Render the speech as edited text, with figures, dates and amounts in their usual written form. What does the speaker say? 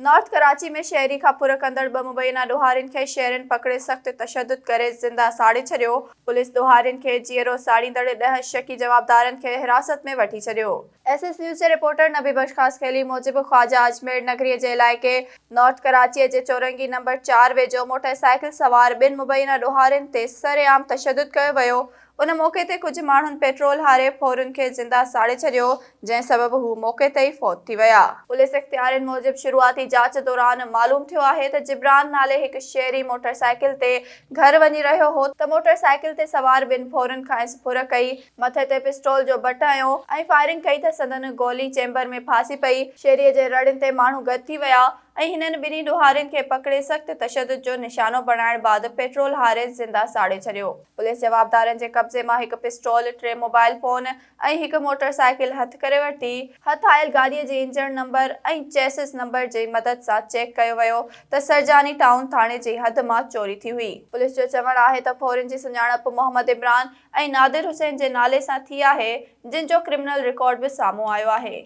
North Karachi में शहरी खां पुर कंदड़ ॿ मुबैना ॾोहारियुनि खे शहरनि पकड़े सख़्त तशद्दुद करे ज़िंदा साड़े छॾियो। पुलिस ॾोहारियुनि खे जीअरो साड़ींदड़ 10 शकी जवाबदारनि खे हिरासत में वठी छॾियो। एसएस न्यूज़ जे रिपोर्टर नबी बख्श खेली मूजिब ख्वाजा अजमेर नगरीअ जे इलाइक़े नॉर्थ कराचीअ जे चौरंगी नंबर 4 वेझो मोटरसाइकिल सवार 2 मुबैना ॾोहारियुनि ते सरेआम तशद्दुद कयो वियो। उन मौके ते कुछ माण्हुनि पेट्रोल हारे फोरुनि खे ज़िंदा साड़े छॾियो, जंहिं सबबि हू मौके ते ई फौत थी विया। पुलिस इख्तियारनि मूजिब शुरूआती जांच दौरान मालूम थियो आहे त जिब्रान नाले हिकु शहरी मोटरसाइकिल ते घर वञी रहियो हो त मोटरसाइकिल ते सवार 2 फोरुनि खां इसफुर कई, मथे ते पिस्टोल जो बट हयो ऐं फायरिंग कई त संदन गोली चेंबर में फासी पई। शहरीअ जे रड़ियुनि ते माण्हू गॾु थी विया ऐं हिननि ॿिन्ही ॾोहारियुनि खे पकड़े सख़्त तशद्दुद जो निशानो बणाइण बैदि पेट्रोल हारे ज़िंदा साड़े छॾियो। पुलिस जवाबदारनि जे कब्ज़े मां हिकु पिस्टोल, 3 मोबाइल फोन ऐं हिकु मोटरसाइकिल हथ करे वरिती। हथ आयल गाॾीअ जे इंजन नंबर ऐं चेसिस नंबर जी मदद सां चेक कयो वियो त सरजानी टाउन थाणे जी हद मां चोरी थी हुई। पुलिस जो चवणु आहे त फोरुनि जी सुञाणप मोहम्मद इमरान ऐं नादिर हुसैन जे नाले सां थी आहे, जिन जो क्रिमिनल रिकॉर्ड बि साम्हूं आयो आहे।